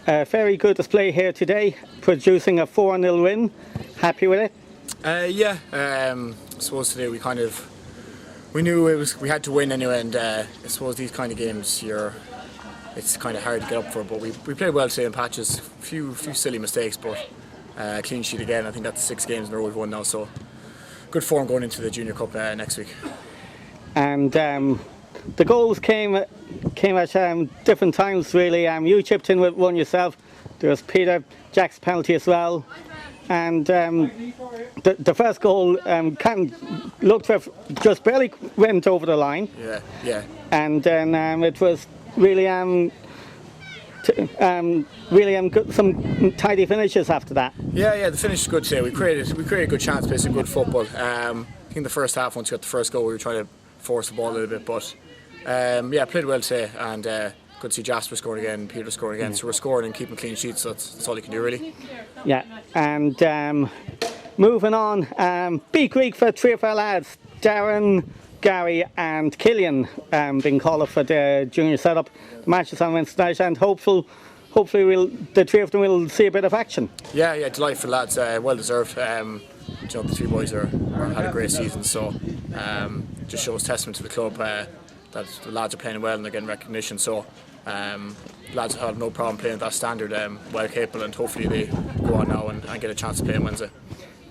A very good display here today, producing a 4-0 win. Happy with it? Yeah, I suppose today we knew we had to win anyway, and I suppose these kind of games it's kind of hard to get up for, but we played well today in patches. A few silly mistakes, but clean sheet again. I think that's 6 games in a row we've won now, so good form going into the Junior Cup next week. And the goals came at different times really. You chipped in with one yourself. There was Peter Jack's penalty as well. And the first goal looked to have just barely went over the line. Yeah. And then it was really good, some tidy finishes after that. Yeah, the finish was good today. We created a good chance, played some good football. I think the first half, once we got the first goal, we were trying to force the ball a little bit, but played well today, and good to see Jasper scoring again, Peter scoring again. So we're scoring and keeping clean sheets, so that's all you can do really. Yeah, and moving on, big week for 3 of our lads, Darren, Gary and Cillian being called up for the junior setup. The match is on Wednesday night, and hopefully the 3 of them will see a bit of action. Yeah, delighted for the lads, well deserved. The 3 boys had a great season, so just shows testament to the club that the lads are playing well and they're getting recognition. So lads have no problem playing at that standard, well capable, and hopefully they go on now and get a chance to play on Wednesday.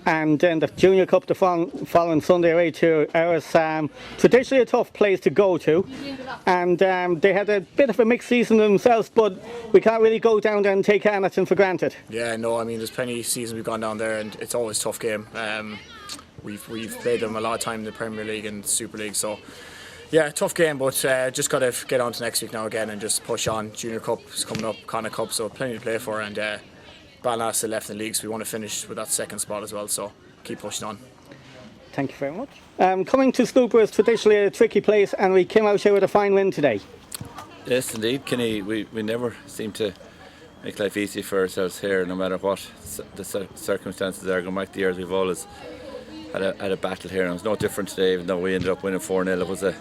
And then the Junior Cup the following Sunday away to Iorras, traditionally a tough place to go to, and they had a bit of a mixed season themselves, but we can't really go down there and take anything for granted. Yeah, no, I mean there's plenty of seasons we've gone down there and it's always a tough game. We've played them a lot of time in the Premier League and Super League, so yeah, tough game, but just got to get on to next week now again and just push on. Junior Cup is coming up, Connaught Cup, so plenty to play for, and Balance still left in the league, so we want to finish with that second spot as well, so keep pushing on. Thank you very much. Coming to Snugboro is traditionally a tricky place, and we came out here with a fine win today. Yes, indeed, Kenny. We never seem to make life easy for ourselves here, no matter what the circumstances are. Going back to the years, we've always had a battle here, and it was no different today, even though we ended up winning 4-0. It was a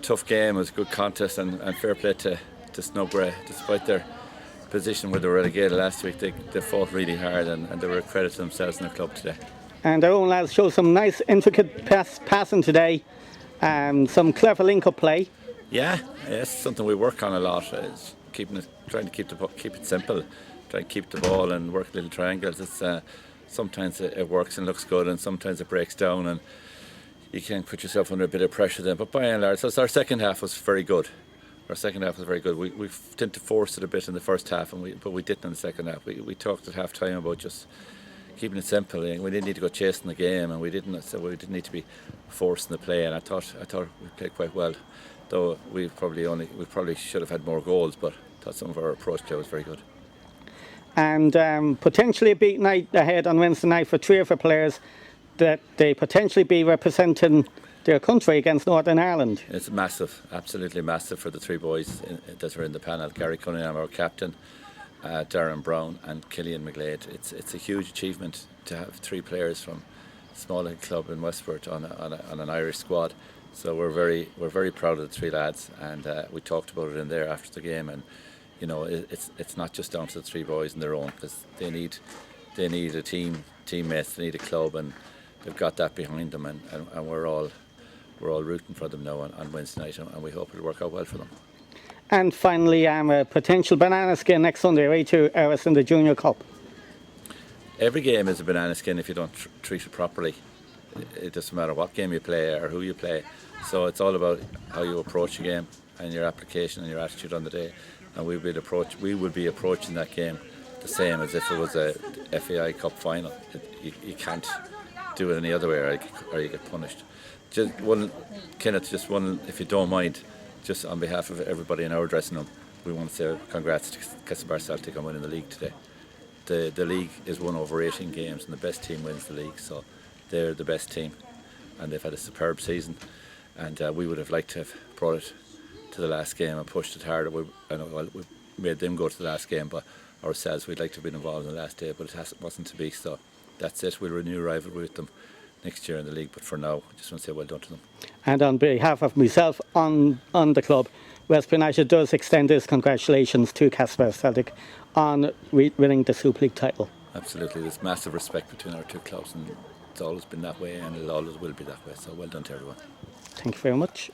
tough game, it was a good contest, and fair play to Snugboro, despite their position where they were relegated last week. They fought really hard, and they were a credit to themselves and the club today. And our own lads showed some nice intricate passing today, some clever link-up play. Yeah, it's something we work on a lot. It's trying to keep it simple, try to keep the ball and work little triangles. It's sometimes it works and looks good, and sometimes it breaks down, and you can put yourself under a bit of pressure then. But by and large, so our second half was very good. We tended to force it a bit in the first half, but we didn't in the second half. We talked at half time about just keeping it simple. We didn't need to go chasing the game, and we didn't need to be forcing the play. And I thought we played quite well, though we probably should have had more goals. But I thought some of our approach there was very good. And potentially a big night ahead on Wednesday night for 3 of our players, that they potentially be representing their country against Northern Ireland. It's massive, absolutely massive for the 3 boys that are in the panel. Gary Cunningham, our captain, Darren, Browne and Cillian McGlade. It's a huge achievement to have 3 players from a small club in Westport on an Irish squad. So we're very proud of the 3 lads, and we talked about it in there after the game. And you know, it's not just down to the 3 boys on their own, because they need a teammates, they need a club, and they've got that behind them, and we're all rooting for them now on Wednesday night, and we hope it'll work out well for them. And finally, a potential banana skin next Sunday away to Iorras in the Junior Cup. Every game is a banana skin if you don't treat it properly. It doesn't matter what game you play or who you play. So it's all about how you approach a game and your application and your attitude on the day. And we would be approaching that game the same as if it was a FAI Cup final. You can't do it any other way, or you get punished. Just one, Kenneth, if you don't mind, just on behalf of everybody in our dressing room, we want to say congrats to Castlebar Celtic on winning the league today. The league is won over 18 games, and the best team wins the league, so they're the best team, and they've had a superb season, and we would have liked to have brought it to the last game and pushed it harder. We made them go to the last game, but ourselves, we'd like to have been involved in the last day, but it wasn't to be, so that's it. We'll renew rivalry with them next year in the league, but for now, I just want to say well done to them. And on behalf of myself on the club, Westport United does extend its congratulations to Castlebar Celtic on winning the Super League title. Absolutely, there's massive respect between our two clubs, and it's always been that way, and it always will be that way. So well done to everyone. Thank you very much.